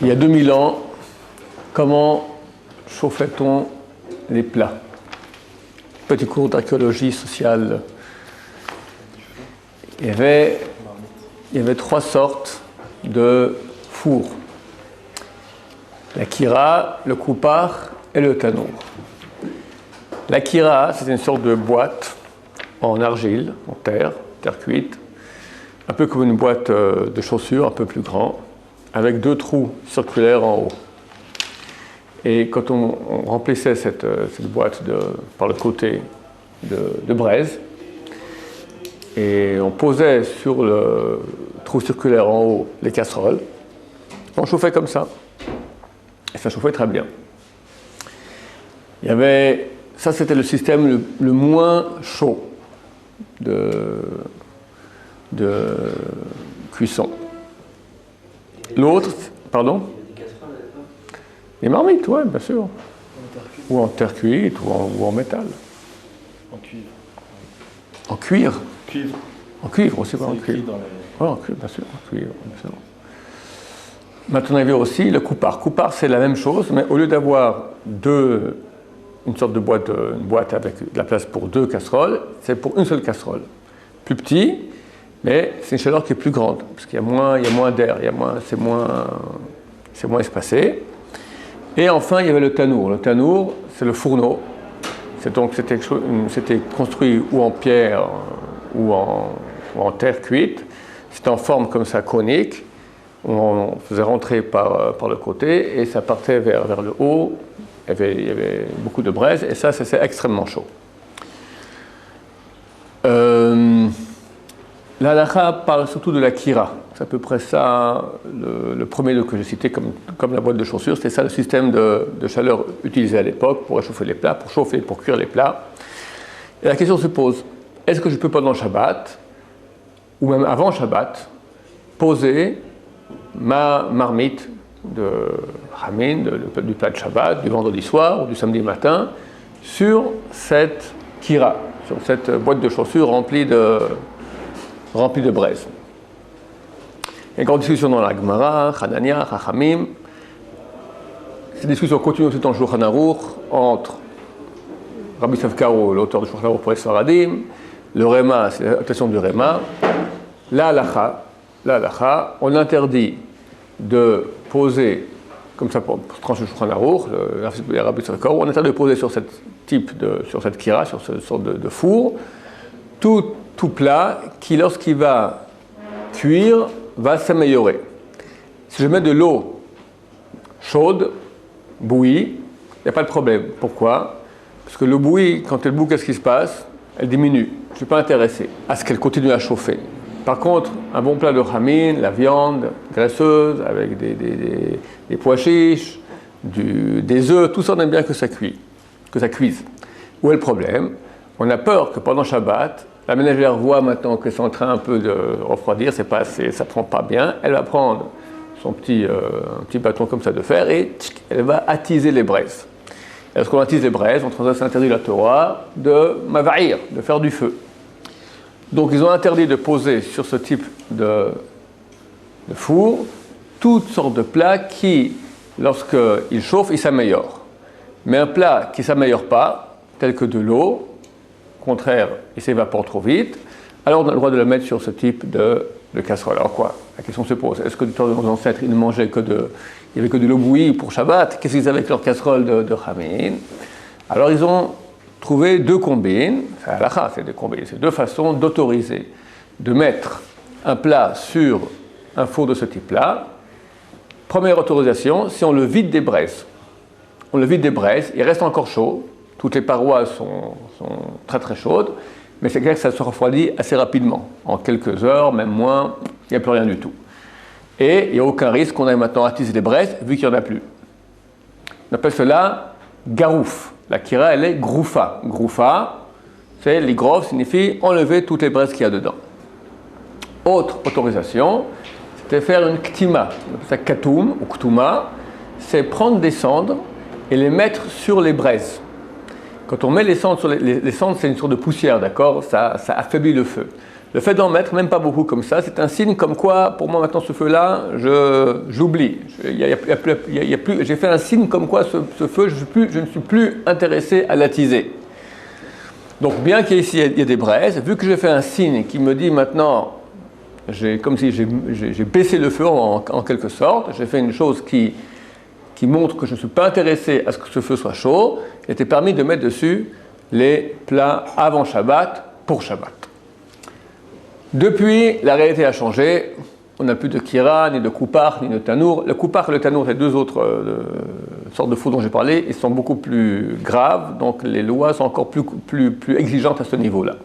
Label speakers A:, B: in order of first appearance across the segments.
A: Il y a 2000 ans, comment chauffait-on les plats? Petit cours d'archéologie sociale. Il y avait 3 sortes de fours. La kira, le koupar et le tanour. La kira, c'est une sorte de boîte en argile, en terre cuite, un peu comme une boîte de chaussures, un peu plus grand, avec 2 trous circulaires en haut. Et quand on remplissait cette boîte par le côté de braise, et on posait sur le trou circulaire en haut les casseroles, on chauffait comme ça. Et ça chauffait très bien. Ça c'était le système le moins chaud de cuisson. L'autre, pardon? Les marmites, oui, bien sûr. Ou en terre cuite, ou en métal.
B: En cuivre.
A: En cuir?
B: Cuivre.
A: En cuivre aussi, pas en cuivre. Oui, en cuivre, bien sûr, en cuivre, bien sûr. Maintenant, il y a aussi le koupar. Koupar, c'est la même chose, mais au lieu d'avoir une sorte de boîte, une boîte avec de la place pour 2 casseroles, c'est pour une seule casserole. Plus petit, mais c'est une chaleur qui est plus grande, parce qu'il y a moins d'air, c'est moins espacé. Et enfin, il y avait le tanour. Le tanour, c'est le fourneau. C'était construit ou en pierre ou en terre cuite. C'était en forme comme ça, conique. On faisait rentrer par le côté et ça partait vers le haut. Il y avait beaucoup de braise et ça, c'est extrêmement chaud. La halakha parle surtout de la kira. C'est à peu près ça, le premier que j'ai cité comme la boîte de chaussures. C'était ça le système de chaleur utilisé à l'époque pour réchauffer les plats, pour cuire les plats. Et la question se pose, est-ce que je peux pendant Shabbat, ou même avant Shabbat, poser ma marmite de Hamin, du plat de Shabbat, du vendredi soir ou du samedi matin, sur cette kira, sur cette boîte de chaussures remplie de braise. Il y a une grande discussion dans la Gemara, Hanania, Chachamim. Ces discussions continuent aussi dans le Shulchan Aruch entre Rabbi Savkaro, l'auteur du Shulchan Aruch pour les Sfaradim, le Réma, c'est l'adaptation du Réma. La halakha, on interdit de poser, comme ça pour trancher le Shulchan Aruch, le Rabbi Savkaro, on interdit de poser sur cette kira, sur cette sorte de four, tout plat qui, lorsqu'il va cuire, va s'améliorer. Si je mets de l'eau chaude, bouillie, il n'y a pas de problème. Pourquoi? Parce que l'eau bouillie, quand elle bout, qu'est-ce qui se passe? Elle diminue. Je ne suis pas intéressé à ce qu'elle continue à chauffer. Par contre, un bon plat de hamine, la viande graisseuse, avec des pois chiches, des œufs, tout ça, on aime bien que ça cuise. Où est le problème? On a peur que pendant Shabbat, la ménagère voit maintenant que c'est en train un peu de refroidir, ça ne prend pas bien. Elle va prendre son petit bâton comme ça de fer et elle va attiser les braises. Et lorsqu'on attise les braises, on transgresse l'interdit de la Torah de mavaïr, de faire du feu. Donc ils ont interdit de poser sur ce type de four toutes sortes de plats qui, lorsqu'ils chauffent, ils s'améliorent. Mais un plat qui ne s'améliore pas, tel que de l'eau, au contraire, il s'évapore trop vite, alors on a le droit de le mettre sur ce type de casserole. Alors quoi? La question se pose, est-ce que du temps de nos ancêtres, ils ne mangeaient il n'y avait que de l'eau bouillie pour Shabbat? Qu'est-ce qu'ils avaient avec leur casserole de Hamin? Alors ils ont trouvé 2 combines, c'est halakha, c'est 2 combines, c'est 2 façons d'autoriser de mettre un plat sur un four de ce type-là. Première autorisation, si on le vide des braises. On le vide des braises, il reste encore chaud, toutes les parois sont très très chaudes, mais c'est clair que ça se refroidit assez rapidement, en quelques heures, même moins, il n'y a plus rien du tout. Et il n'y a aucun risque qu'on aille maintenant attiser les braises, vu qu'il n'y en a plus. On appelle cela garouf. La kira, elle est groufa. Groufa, c'est l'igrov, signifie enlever toutes les braises qu'il y a dedans. Autre autorisation, c'était faire une ktima, on appelle ça katoum ou ktouma, c'est prendre des cendres et les mettre sur les braises. Quand on met les cendres sur les cendres, c'est une sorte de poussière, d'accord? Ça affaiblit le feu. Le fait d'en mettre, même pas beaucoup comme ça, c'est un signe comme quoi, pour moi maintenant ce feu-là, j'oublie. J'ai fait un signe comme quoi ce feu, je ne suis plus intéressé à l'attiser. Donc bien qu'ici il y ait des braises, vu que j'ai fait un signe qui me dit maintenant, comme si j'ai baissé le feu en quelque sorte, j'ai fait une chose qui montre que je ne suis pas intéressé à ce que ce feu soit chaud, il était permis de mettre dessus les plats avant Shabbat pour Shabbat. Depuis, la réalité a changé. On n'a plus de kira, ni de koupar, ni de tanour. Le koupar et le tanour, les deux autres sortes de fours dont j'ai parlé, ils sont beaucoup plus graves, donc les lois sont encore plus exigeantes à ce niveau-là.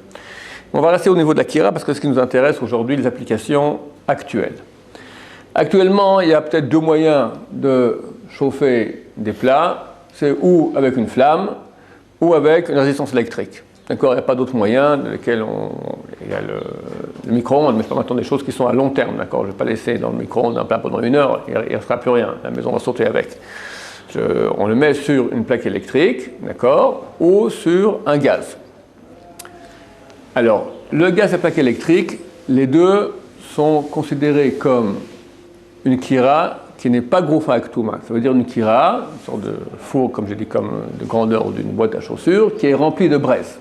A: On va rester au niveau de la kira parce que ce qui nous intéresse aujourd'hui, les applications actuelles. Actuellement, il y a peut-être deux moyens de chauffer des plats. C'est ou avec une flamme, ou avec une résistance électrique. D'accord, il n'y a pas d'autres moyens dans lesquels il y a le micro-ondes, mais je parle maintenant des choses qui sont à long terme. D'accord, je ne vais pas laisser dans le micro-ondes un plat pendant 1 heure, il ne restera plus rien, la maison va sauter avec. On le met sur une plaque électrique, d'accord, ou sur un gaz. Alors, le gaz et la plaque électrique, les deux sont considérés comme une kira qui n'est pas gros factuma. Ça veut dire une kira, une sorte de four, comme j'ai dit, comme de grandeur ou d'une boîte à chaussures, qui est remplie de braise.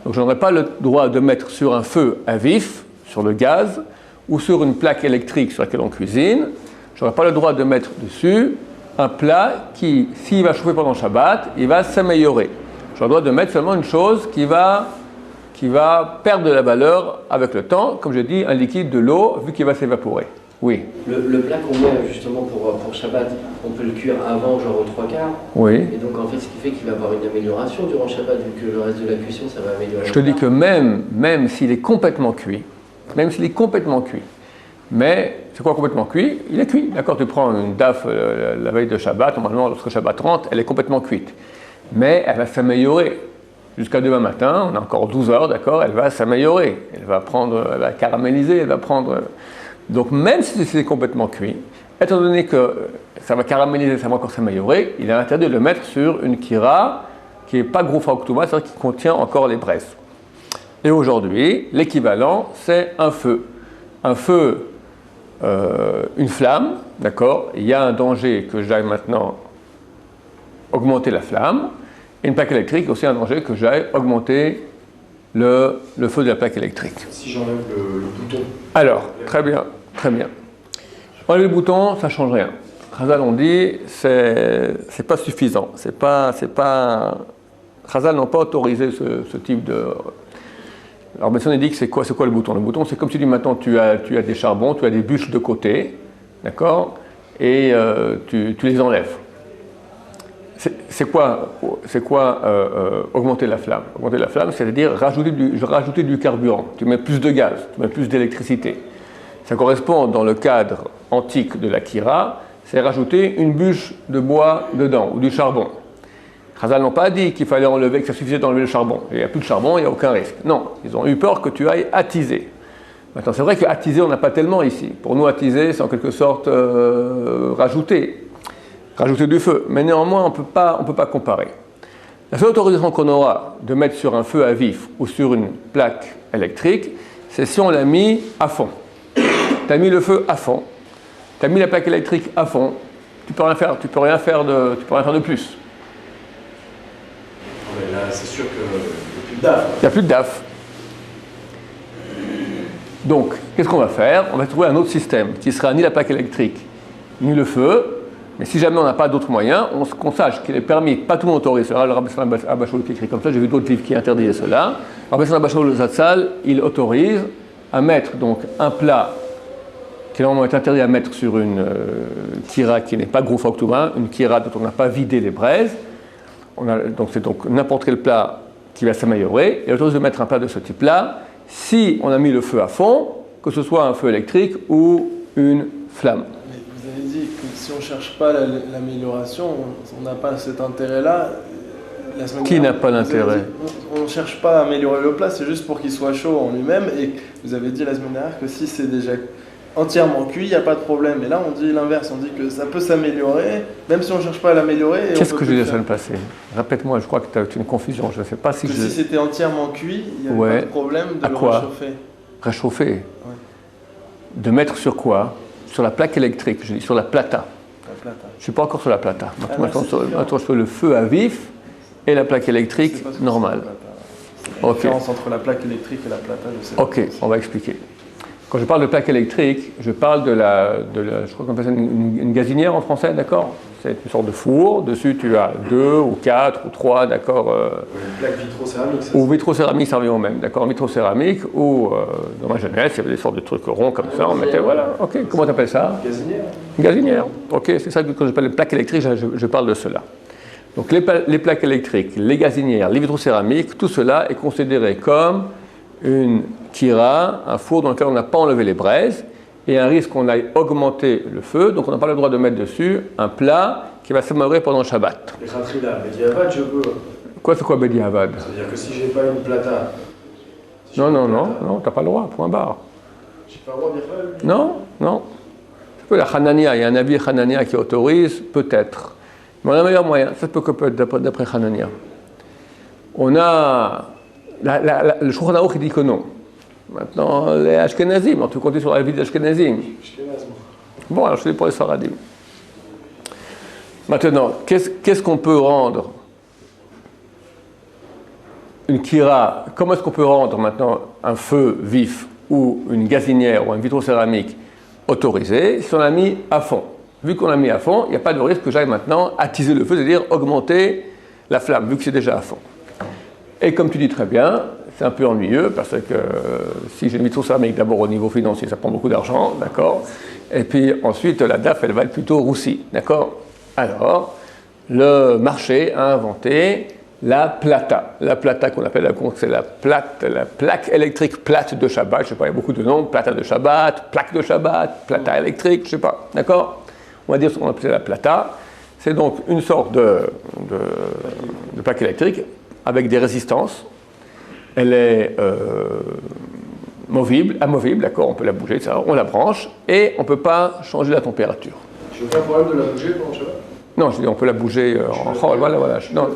A: Donc je n'aurai pas le droit de mettre sur un feu à vif, sur le gaz, ou sur une plaque électrique sur laquelle on cuisine. Je n'aurai pas le droit de mettre dessus un plat qui, s'il va chauffer pendant Shabbat, il va s'améliorer. J'aurai le droit de mettre seulement une chose qui va perdre de la valeur avec le temps, comme je dis, un liquide, de l'eau, vu qu'il va s'évaporer. Oui.
B: Le plat qu'on met justement pour Shabbat, on peut le cuire avant, genre aux 3/4.
A: Oui.
B: Et donc en fait, ce qui fait qu'il va avoir une amélioration durant Shabbat, vu que le reste de la cuisson, ça va améliorer.
A: Je te dis que même s'il est complètement cuit, mais c'est quoi complètement cuit? Il est cuit, d'accord? Tu prends une daf la veille de Shabbat, normalement lorsque Shabbat rentre, elle est complètement cuite. Mais elle va s'améliorer. Jusqu'à demain matin, on a encore 12 heures, d'accord? Elle va s'améliorer. Elle va caraméliser, elle va prendre... Donc même si c'est complètement cuit, étant donné que ça va caraméliser, ça va encore s'améliorer, il est interdit de le mettre sur une kira qui n'est pas gros factuma, c'est-à-dire qui contient encore les braises. Et aujourd'hui, l'équivalent, c'est un feu. Un feu, une flamme, d'accord? Il y a un danger que j'aille maintenant augmenter la flamme. Et une plaque électrique, aussi un danger que j'aille augmenter le feu de la plaque électrique.
C: Si j'enlève le bouton.
A: Alors, très bien. Enlever le bouton, ça ne change rien. Chazal, on dit, c'est pas suffisant. Chazal n'ont pas autorisé ce type de... Alors, maintenant, on dit que c'est quoi le bouton? Le bouton, c'est comme tu dis maintenant, tu as des charbons, tu as des bûches de côté, d'accord? Et tu les enlèves. C'est quoi augmenter la flamme? Augmenter la flamme, c'est-à-dire rajouter du carburant. Tu mets plus de gaz, tu mets plus d'électricité. Ça correspond, dans le cadre antique de la kira, c'est rajouter une bûche de bois dedans, ou du charbon. Chazal n'ont pas dit qu'il fallait enlever, que ça suffisait d'enlever le charbon. Il n'y a plus de charbon, il n'y a aucun risque. Non, ils ont eu peur que tu ailles attiser. Maintenant, c'est vrai qu'attiser, on n'a pas tellement ici. Pour nous, attiser, c'est en quelque sorte rajouter du feu. Mais néanmoins, on ne peut pas comparer. La seule autorisation qu'on aura de mettre sur un feu à vif ou sur une plaque électrique, c'est si on l'a mis à fond. Tu as mis le feu à fond, tu as mis la plaque électrique à fond, tu peux rien faire de plus.
C: Mais là, c'est sûr qu'il n'y a plus de DAF.
A: Il n'y a plus de DAF. Donc, qu'est-ce qu'on va faire? On va trouver un autre système qui sera ni la plaque électrique, ni le feu. Mais si jamais on n'a pas d'autres moyens, qu'on sache qu'il est permis, pas tout le monde autorise cela. Le Rabbi Abashol qui écrit comme ça, j'ai vu d'autres livres qui interdisaient cela. Le Rabbi Abashol Zatzal, il autorise à mettre donc un plat qui normalement est interdit à mettre sur une kira qui n'est pas gros factuma, une kira dont on n'a pas vidé les braises. Donc c'est donc n'importe quel plat qui va s'améliorer. Et il autorise de mettre un plat de ce type-là si on a mis le feu à fond, que ce soit un feu électrique ou une flamme.
D: Mais vous avez dit que si on ne cherche pas l'amélioration, on n'a pas cet intérêt-là.
A: Qui n'a pas d'intérêt?
D: On ne cherche pas à améliorer le plat, c'est juste pour qu'il soit chaud en lui-même. Et vous avez dit la semaine dernière que si c'est déjà entièrement cuit, il n'y a pas de problème. Et là, on dit l'inverse, on dit que ça peut s'améliorer, même si on ne cherche pas à l'améliorer.
A: Qu'est-ce que je disais la semaine passée? Répète-moi, je crois que tu as eu une confusion, je ne sais pas si
D: Si c'était entièrement cuit, il n'y avait pas de problème de le réchauffer.
A: réchauffer, de mettre sur quoi? Sur la plaque électrique, je dis sur la plata. Je ne suis pas encore sur la plata. Maintenant, je fais le feu à vif et la plaque électrique normale.
D: La différence entre la plaque électrique et la plata, je sais pas.
A: Ok, on va expliquer. Quand je parle de plaque électrique, je parle de je crois qu'on appelle ça une gazinière en français, d'accord? C'est une sorte de four. Dessus, tu as 2 ou 4 ou 3, d'accord?
C: Une plaque vitrocéramique, ça.
A: Ou vitrocéramique, ça revient au même, d'accord? Vitrocéramique, ou dans ma jeunesse, il y avait des sortes de trucs ronds comme ça. On mettait, voilà, ok. Comment tu appelles ça?
C: Gazinière.
A: Une gazinière. Ok, c'est ça que quand j'appelle les plaques électriques, je parle de cela. Donc les plaques électriques, les gazinières, les vitrocéramiques, tout cela est considéré comme une kira, un four dans lequel on n'a pas enlevé les braises, et un risque qu'on aille augmenter le feu, donc on n'a pas le droit de mettre dessus un plat qui va s'améliorer pendant le Shabbat.
C: Les khatrila, Bediavad, je peux.
A: Quoi, c'est quoi Bediavad?
C: C'est-à-dire que si j'ai pas une plata.
A: Non, t'as pas le droit, point barre.
C: J'ai pas le droit d'y faire.
A: Non. Ça peut la Hanania, il y a un avis Hanania qui autorise, peut-être. Mais on a un meilleur moyen, ça peut que peut être d'après Hanania. On a le Shulchan Aruch qui dit que non. Maintenant, les Ashkenazim, on peut compter sur la vie des Ashkenazim. Bon, alors je dis pour les Sfaradim. Maintenant, qu'est-ce qu'on peut rendre une kira? Comment est-ce qu'on peut rendre maintenant un feu vif ou une gazinière ou un vitrocéramique autorisé si on l'a mis à fond? Vu qu'on l'a mis à fond, il n'y a pas de risque que j'aille maintenant attiser le feu, c'est-à-dire augmenter la flamme, vu que c'est déjà à fond. Et comme tu dis très bien, c'est un peu ennuyeux parce que si j'ai mis tout ça, mais d'abord au niveau financier, ça prend beaucoup d'argent, d'accord? Et puis ensuite, la DAF, elle va être plutôt roussie, d'accord? Alors, le marché a inventé la plata. La plata qu'on appelle, c'est la plaque électrique plate de Shabbat. Je ne sais pas, il y a beaucoup de noms, plata de Shabbat, plaque de Shabbat, plata électrique, je ne sais pas, d'accord? On va dire ce qu'on appelle la plata. C'est donc une sorte de plaque électrique avec des résistances. Elle est amovible, d'accord, on peut la bouger, ça, on la branche, et on ne peut pas changer la température.
C: J'ai aucun problème de la bouger pendant le Shabbat?
A: Non, je dis on peut la bouger en Chol, voilà. Non,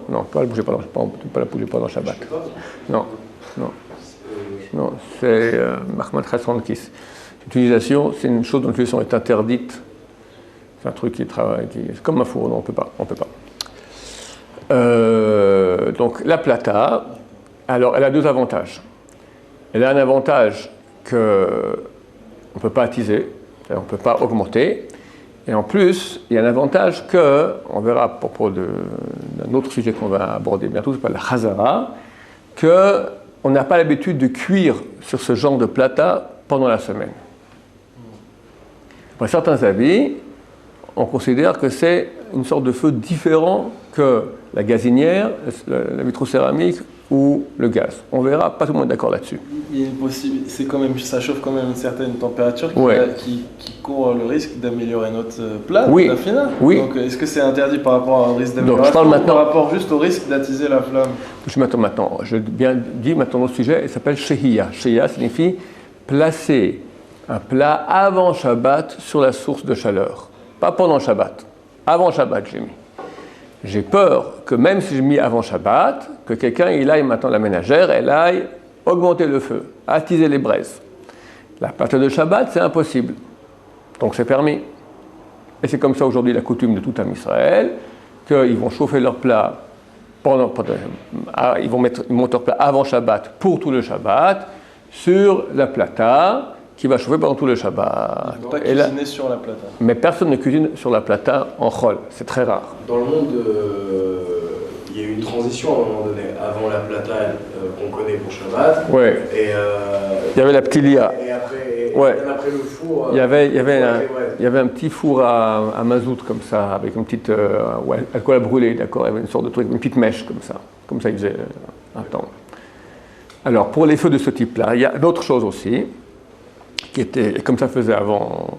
A: on ne peut pas la bouger pendant le Shabbat. Non, c'est Mahmoud Hassan qui l'utilisation, c'est une chose dont l'utilisation est interdite. C'est un truc qui travaille, c'est comme un four, non, on peut pas. Donc la plata, alors elle a 2 avantages. Elle a un avantage qu'on ne peut pas attiser, on ne peut pas augmenter. Et en plus, il y a un avantage que, on verra à propos d'un autre sujet qu'on va aborder bientôt, c'est pas la chazara, qu'on n'a pas l'habitude de cuire sur ce genre de plata pendant la semaine. Pour certains avis, on considère que c'est une sorte de feu différent que la gazinière, la vitrocéramique ou le gaz. On verra, pas tout le monde est d'accord là-dessus.
D: Il est c'est quand même, ça chauffe quand même une certaine température qui court le risque d'améliorer notre plat, la finale.
A: Oui.
D: Donc est-ce que c'est interdit par rapport au risque d'amélioration?
A: Donc, je parle maintenant,
D: par rapport juste au risque d'attiser la flamme?
A: Je bien dis maintenant le sujet, il s'appelle Shehiya. Shehiya signifie placer un plat avant Shabbat sur la source de chaleur. Pas pendant Shabbat. Avant Shabbat, j'ai mis. J'ai peur que même si j'ai mis avant Shabbat, que quelqu'un il aille maintenant la ménagère, elle aille augmenter le feu, attiser les braises. La plata de Shabbat, c'est impossible. Donc c'est permis. Et c'est comme ça aujourd'hui la coutume de tout Am Israël, qu'ils vont chauffer leur plat ils montent leur plat avant Shabbat pour tout le Shabbat sur la plata qui va chauffer pendant tout le Shabbat.
D: Il ne faut pas cuisiner sur la plata.
A: Mais personne ne cuisine sur la plata en chol, c'est très rare.
C: Dans le monde, il y a eu une transition à un moment donné, avant la plata qu'on connaît pour Shabbat.
A: Ouais.
C: Et
A: il y avait la ptilia.
C: Et après,
A: bien
C: après le four.
A: Il y avait un petit four à mazout comme ça, avec une petite alcool à brûler, d'accord. Il y avait une sorte de truc, une petite mèche comme ça. Comme ça, il faisait un temps. Alors, pour les feux de ce type-là, il y a d'autres choses aussi. Qui était, comme ça faisait avant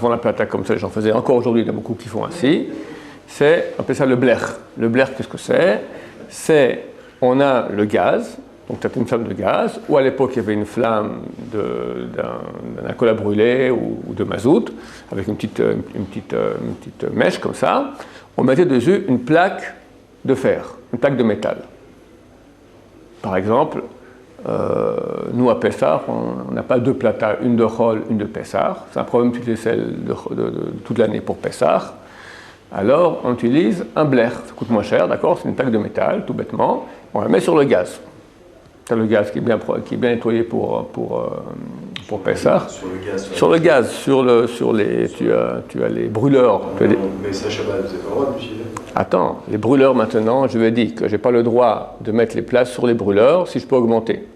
A: la plata, comme ça les gens faisaient, encore aujourd'hui il y en a beaucoup qui font ainsi, on appelle ça le blech. Le blech, qu'est-ce que c'est? On a le gaz, donc tu as une flamme de gaz, ou à l'époque il y avait une flamme d'un alcool à brûler ou de mazout, avec une petite mèche comme ça, on mettait dessus une plaque de fer, une plaque de métal. Par exemple, Nous, à Pessah, on n'a pas deux platas, une de Chol, une de Pessah. C'est un problème que tu utilises toute l'année pour Pessah. Alors, on utilise un blair. Ça coûte moins cher, d'accord? C'est une plaque de métal, tout bêtement. On la met sur le gaz. Tu as le gaz qui est bien nettoyé pour Pessah.
C: Sur le gaz.
A: Tu as les brûleurs.
C: Mais ça, Shabbat, vous n'avez pas le droit d'utiliser.
A: Attends, les brûleurs maintenant, je vais dire que je n'ai pas le droit de mettre les places sur les brûleurs si je peux augmenter.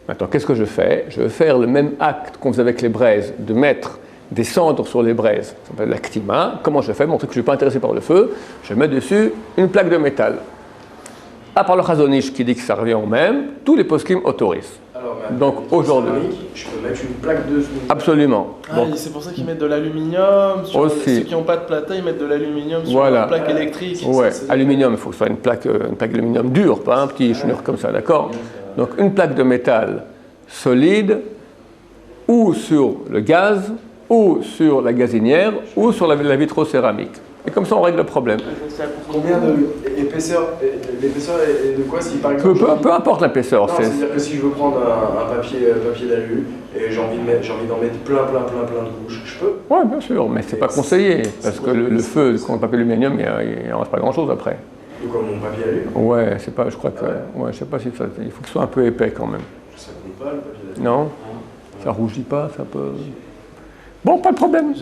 A: Maintenant, qu'est-ce que je fais? Je vais faire le même acte qu'on faisait avec les braises, de mettre des cendres sur les braises. Ça s'appelle la ktima. Comment je fais? Montrer que je ne suis pas intéressé par le feu. Je mets dessus une plaque de métal. À part le Chazon Ish qui dit que ça revient au même, tous les poskim autorisent.
C: Alors,
A: donc aujourd'hui,
C: je peux mettre une plaque de.
A: Absolument.
D: Ah, c'est pour ça qu'ils mettent de l'aluminium.
A: Aussi.
D: Ceux qui n'ont pas de plata, ils mettent de l'aluminium sur
A: Voilà.
D: la plaque électrique.
A: Ouais, aluminium, il faut que ce soit une plaque d'aluminium dure, pas un petit chenure comme ça, d'accord? Donc une plaque de métal solide, ou sur le gaz, ou sur la gazinière, ou sur la vitrocéramique. Et comme ça, on règle le problème.
C: Combien d'épaisseur et de quoi si par exemple.
A: Peu importe l'épaisseur.
C: C'est-à-dire que si je veux prendre un papier d'alu et j'ai envie d'en mettre plein de couches, je peux?
A: Oui, bien sûr, mais c'est pas conseillé, parce que le feu, quand on papier aluminium, il n'en reste pas grand-chose après.
C: Ou comme mon papier alu?
A: Ouais, c'est pas, je crois que. Ouais, je sais pas si ça. Il faut que ce soit un peu épais quand même.
C: Ça compte pas le papier alu?
A: Non? Ça rougit pas, ça peut. Bon, pas de problème.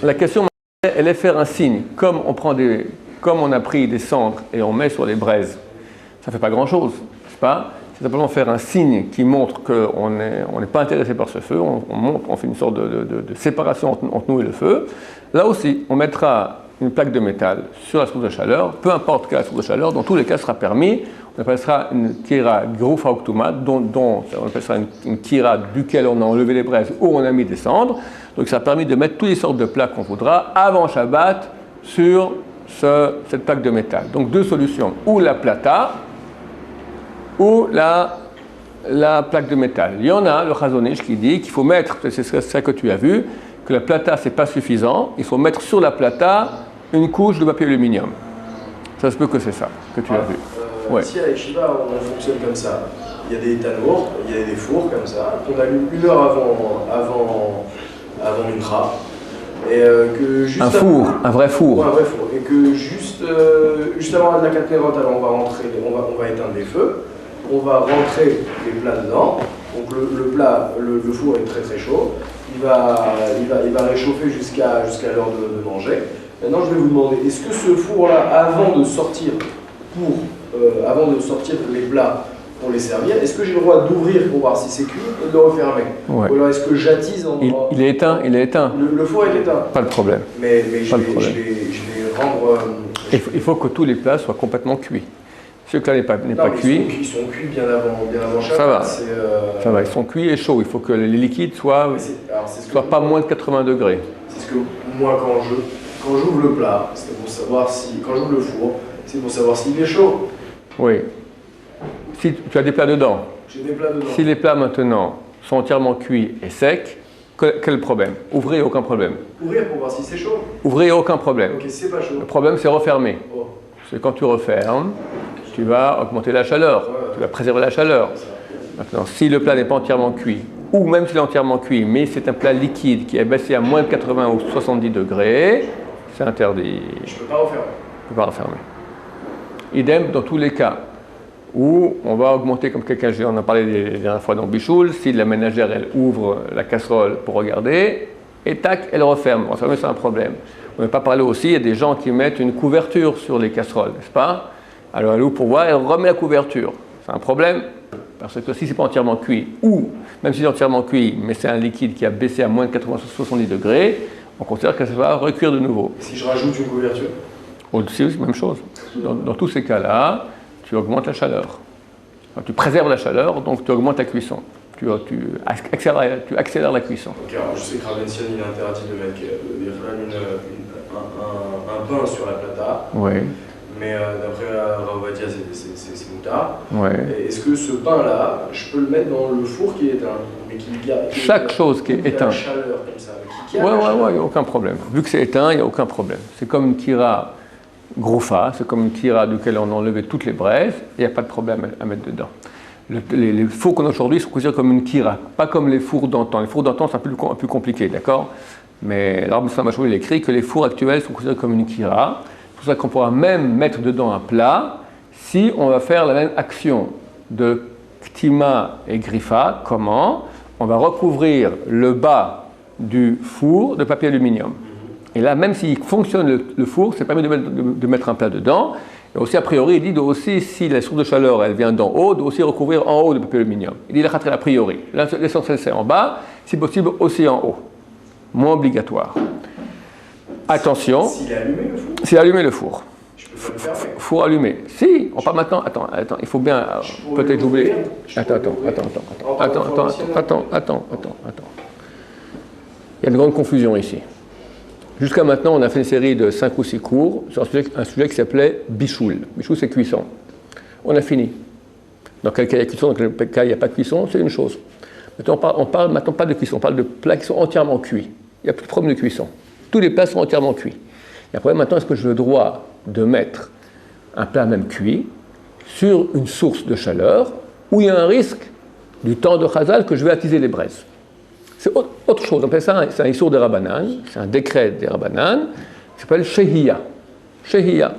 A: La question, elle est faire un signe. Comme on a pris des cendres et on met sur les braises, ça fait pas grand-chose, n'est-ce pas? C'est simplement faire un signe qui montre qu'on n'est pas intéressé par ce feu. On fait une sorte de séparation entre nous et le feu. Là aussi, on mettra une plaque de métal sur la source de chaleur, peu importe quelle source de chaleur, dans tous les cas, ce sera permis. On appelle ça une kira groufa oktumat, dont on appelle ça une kira duquel on a enlevé les braises ou on a mis des cendres. Donc ça a permis de mettre toutes les sortes de plats qu'on voudra avant Shabbat sur cette plaque de métal. Donc deux solutions, ou la plata, ou la plaque de métal. Il y en a, le Chazon Ish, qui dit qu'il faut mettre, c'est ça que tu as vu, que la plata, c'est pas suffisant, il faut mettre sur la plata une couche de papier aluminium. Ça se peut que c'est ça que tu as vu. Ouais.
C: Ici à Yeshiva, on fonctionne comme ça. Il y a des tanours, il y a des fours comme ça, qu'on allume 1 heure avant Mincha. Et que juste
A: un vrai four.
C: Ouais, un vrai four. Et que juste avant la Katnerot, alors on va éteindre les feux, on va rentrer les plats dedans. Donc le four est très très chaud. Il va réchauffer jusqu'à l'heure de manger. Maintenant, je vais vous demander, est-ce que ce four-là, avant de sortir les plats pour les servir, est-ce que j'ai le droit d'ouvrir pour voir si c'est cuit et de le refermer?
A: Ouais.
C: Ou alors est-ce que j'attise
A: Il est éteint,
C: Le four est éteint.
A: Pas de problème.
C: Mais je vais rendre...
A: Il faut que tous les plats soient complètement cuits. Ce que là n'est pas cuit.
C: Ils sont cuits bien avant Shabbat.
A: Ça va. Ça va, ils sont cuits et chauds. Il faut que les liquides soient pas moins de 80 degrés.
C: C'est ce que moi, quand j'ouvre le plat, c'est pour savoir si... Quand j'ouvre le four, c'est pour savoir s'il est chaud.
A: Oui. Si tu as des plats dedans.
C: J'ai des plats dedans.
A: Si les plats maintenant sont entièrement cuits et secs, quel problème? Ouvrez, aucun problème.
C: Ouvrir pour voir si c'est chaud.
A: Ouvrez, aucun problème.
C: Ok, c'est pas chaud.
A: Le problème, c'est refermer.
C: Oh.
A: C'est quand tu refermes, tu vas augmenter la chaleur, tu vas préserver la chaleur. Maintenant, si le plat n'est pas entièrement cuit, ou même s'il est entièrement cuit, mais c'est un plat liquide qui est baissé à moins de 80 ou 70 degrés, c'est interdit.
C: Je ne peux pas refermer.
A: Tu ne peux pas refermer. Idem dans tous les cas où on va augmenter, comme quelqu'un, on en a parlé la dernière fois dans Bichoul, si la ménagère, elle ouvre la casserole pour regarder, et tac, elle referme. Bon, ça, c'est un problème. On n'a pas parlé aussi, il y a des gens qui mettent une couverture sur les casseroles, n'est-ce pas? Alors elle ouvre pour voir, elle remet la couverture. C'est un problème, parce que si ce n'est pas entièrement cuit, ou même si c'est entièrement cuit, mais c'est un liquide qui a baissé à moins de 80-70 degrés, on considère que ça va recuire de nouveau.
C: Et si je rajoute une couverture?
A: Aussi, même chose. Dans tous ces cas-là, tu augmentes la chaleur. Enfin, tu préserves la chaleur, donc tu augmentes la cuisson. Tu accélères la cuisson.
C: Ok, alors je sais que Ravensian, il est interdit de mettre un pain sur la plata.
A: Oui.
C: Mais d'après Ravadia, c'est moutard.
A: Ouais.
C: Est-ce que ce pain-là, je peux le mettre dans le four qui est éteint, mais qui garde
A: chaque chose qui est éteinte.
C: La chaleur comme ça.
A: Ouais, il n'y a aucun problème. Vu que c'est éteint, il n'y a aucun problème. C'est comme une kira groufa, c'est comme une kira duquel on a enlevé toutes les braises, il n'y a pas de problème à mettre dedans. les fours qu'on a aujourd'hui sont considérés comme une kira, pas comme les fours d'antan. Les fours d'antan, c'est un peu compliqué, d'accord? Mais l'Arab Machou, il écrit que les fours actuels sont considérés comme une kira. C'est pour ça qu'on pourra même mettre dedans un plat si on va faire la même action de ktima et griffa. Comment? On va recouvrir le bas du four de papier aluminium. Et là, même s'il fonctionne le four, c'est permis de mettre un plat dedans. Et aussi, a priori, il dit aussi, si la source de chaleur, elle vient d'en haut, de aussi recouvrir en haut de papier aluminium. Il dit a priori. L'essentiel, c'est en bas, si possible, aussi en haut. Moins obligatoire. Attention.
C: S'il est allumé le four?
A: S'il est allumé le four.
C: Je peux pas le fermer.
A: Four allumé. Si, on parle maintenant. Attends, il faut bien. Peut-être oublier. Attends. Il y a une grande confusion ici. Jusqu'à maintenant, on a fait une série de 5 ou 6 cours sur un sujet qui s'appelait bichoul. Bichoul, c'est cuisson. On a fini. Dans quel cas il y a cuisson, dans quel cas il n'y a pas de cuisson, c'est une chose. Maintenant, on parle maintenant pas de cuisson, on parle de plats qui sont entièrement cuits. Il n'y a plus de problème de cuisson. Tous les plats sont entièrement cuits. Et après, maintenant, est-ce que j'ai le droit de mettre un plat même cuit sur une source de chaleur où il y a un risque du temps de Chazal que je vais attiser les braises? C'est autre chose. On appelle ça, c'est un issour des Rabbanan, c'est un décret des Rabbanan, qui s'appelle Shehiya. Shehiya.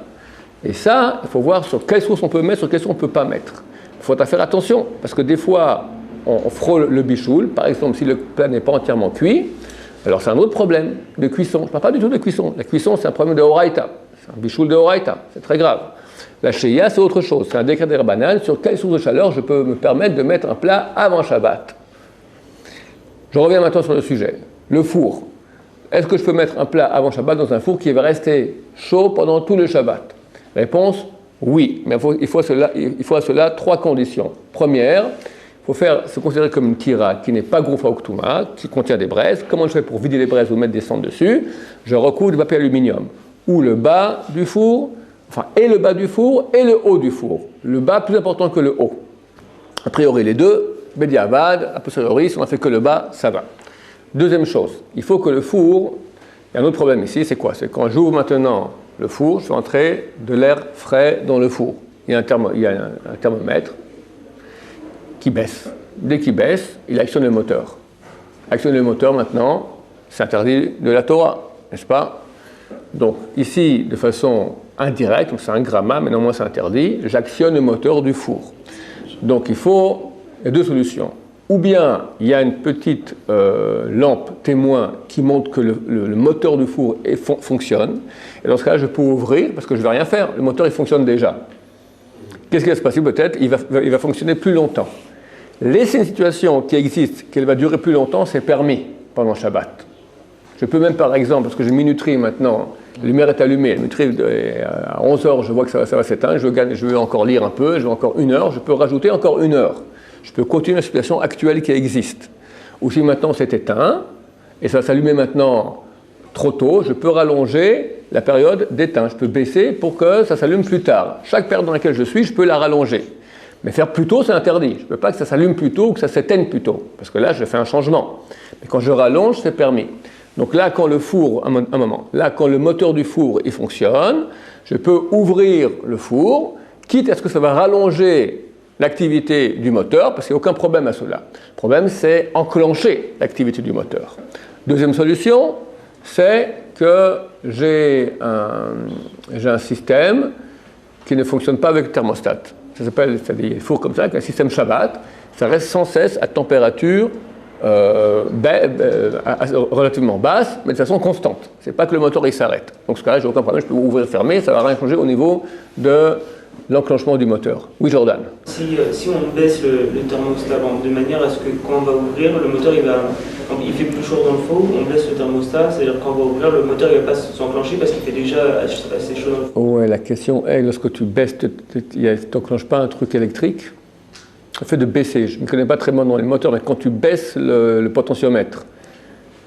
A: Et ça, il faut voir sur quelle source on peut mettre, sur quelle source on ne peut pas mettre. Il faut faire attention, parce que des fois, on frôle le bichoul, par exemple, si le plat n'est pas entièrement cuit, alors c'est un autre problème de cuisson. Je ne parle pas du tout de cuisson. La cuisson, c'est un problème de Horaïta. C'est un bichoul de Horaïta. C'est très grave. La Shehiya, c'est autre chose. C'est un décret des Rabbanan sur quelle source de chaleur je peux me permettre de mettre un plat avant Shabbat. Je reviens maintenant sur le sujet. Le four. Est-ce que je peux mettre un plat avant Shabbat dans un four qui va rester chaud pendant tout le Shabbat? Réponse, oui. Mais il faut à cela 3 conditions. Première, il faut se considérer comme une kira qui n'est pas groufa ou ktouma, qui contient des braises. Comment je fais pour vider les braises ou mettre des cendres dessus? Je recouvre du papier aluminium. Ou le bas du four, et le bas du four et le haut du four. Le bas plus important que le haut. A priori, les deux. Bediavad, a posteriori, si on a fait que le bas, ça va. Deuxième chose, il faut que le four, il y a un autre problème ici, c'est quoi? C'est quand j'ouvre maintenant le four, je fais entrer de l'air frais dans le four. Il y a un thermomètre qui baisse. Dès qu'il baisse, il actionne le moteur. Actionner le moteur maintenant, c'est interdit de la Torah, n'est-ce pas? Donc ici, de façon indirecte, c'est un gramma, mais néanmoins c'est interdit, j'actionne le moteur du four. Donc il y a 2 solutions. Ou bien il y a une petite lampe témoin qui montre que le moteur du four fonctionne. Et dans ce cas-là, je peux ouvrir parce que je ne vais rien faire. Le moteur, il fonctionne déjà. Qu'est-ce qui va se passer? Peut-être il va fonctionner plus longtemps. Laisser une situation qui existe, qu'elle va durer plus longtemps, c'est permis pendant Shabbat. Je peux même, par exemple, parce que j'ai une minuterie maintenant, la lumière est allumée, la minuterie à 11h, je vois que ça va s'éteindre, je veux encore lire un peu, je veux encore 1 heure, je peux rajouter encore 1 heure. Je peux continuer la situation actuelle qui existe. Ou si maintenant c'est éteint, et ça va s'allumer maintenant trop tôt, je peux rallonger la période d'éteint. Je peux baisser pour que ça s'allume plus tard. Chaque période dans laquelle je suis, je peux la rallonger. Mais faire plus tôt, c'est interdit. Je ne peux pas que ça s'allume plus tôt ou que ça s'éteigne plus tôt. Parce que là, je fais un changement. Mais quand je rallonge, c'est permis. Donc là, quand le four, quand le moteur du four, il fonctionne, je peux ouvrir le four, quitte à ce que ça va rallonger l'activité du moteur, parce qu'il n'y a aucun problème à cela. Le problème, c'est enclencher l'activité du moteur. Deuxième solution, c'est que j'ai un système qui ne fonctionne pas avec le thermostat. Ça s'appelle, c'est des fours comme ça, avec un système Shabbat. Ça reste sans cesse à température relativement basse, mais de façon constante. C'est pas que le moteur il s'arrête. Donc ce cas-là, j'ai aucun problème, je peux ouvrir, fermer, ça ne va rien changer au niveau de l'enclenchement du moteur. Oui, Jordan.
E: Si on baisse le thermostat de manière à ce que quand on va ouvrir, le moteur il fait plus chaud dans le four, on baisse le thermostat, c'est-à-dire quand on va ouvrir, le moteur il va pas s'enclencher parce qu'il fait déjà assez chaud dans le four.
A: Ouais, la question est, lorsque tu baisses, tu n'enclenches pas un truc électrique? Le fait de baisser, je ne connais pas très bien dans les moteurs, mais quand tu baisses le potentiomètre,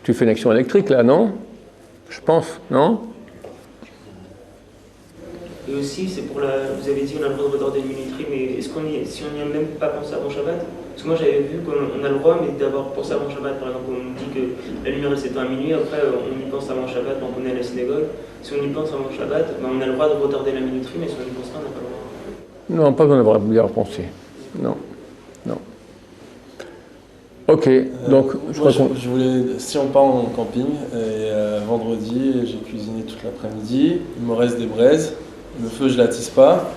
A: tu fais une action électrique là, non? Je pense, non?
E: Et aussi, c'est pour vous avez dit on a le droit de retarder une minuterie, mais si on n'y a même pas pensé avant Shabbat? Parce que moi j'avais vu qu'on a le droit, mais d'avoir pensé avant Shabbat, par exemple, on dit que la lumière elle s'éteint à minuit, après on y pense avant Shabbat, donc on est à la synagogue. Si on y pense avant Shabbat, on a le droit de retarder la minuterie, mais si on n'y pense pas, on n'a pas le droit.
A: Non, pas besoin d'avoir bien pensé. Non. Ok, donc je
D: Moi,
A: crois qu'on...
D: je voulais, si on part en camping, et vendredi, j'ai cuisiné toute l'après-midi, il me reste des braises, le feu je l'attise pas,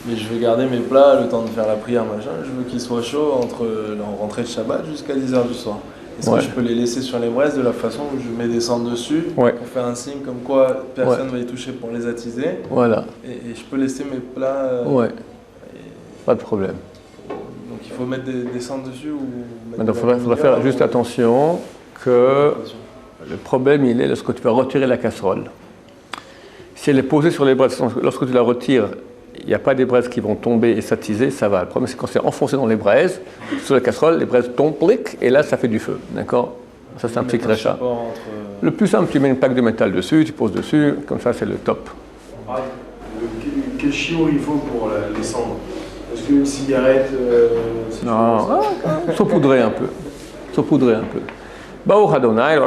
D: mais je veux garder mes plats le temps de faire la prière, machin, je veux qu'ils soient chauds entre la rentrée de Shabbat jusqu'à 10h du soir. Est-ce que je peux les laisser sur les braises de la façon où je mets des cendres dessus pour faire un signe comme quoi personne ne va y toucher pour les attiser.
A: Voilà.
D: Et je peux laisser mes plats...
A: Pas de problème.
D: Donc il faut mettre des cendres dessus ou...
A: Il faudra faire juste attention que le problème il est lorsque tu vas retirer la casserole. Si elle est posée sur les braises, lorsque tu la retires, il n'y a pas des braises qui vont tomber et s'attiser, ça va. Le problème c'est quand c'est enfoncé dans les braises, sur la casserole, les braises tombent, plic, et là ça fait du feu. D'accord? Ça c'est un petit crachat. Le plus simple, tu mets une plaque de métal dessus, tu poses dessus, comme ça c'est le top.
C: Quel chiot il faut pour les cendres? Est-ce qu'une cigarette...
A: non, saupoudrer un peu. Saupoudrer un peu. Baruch Adonai,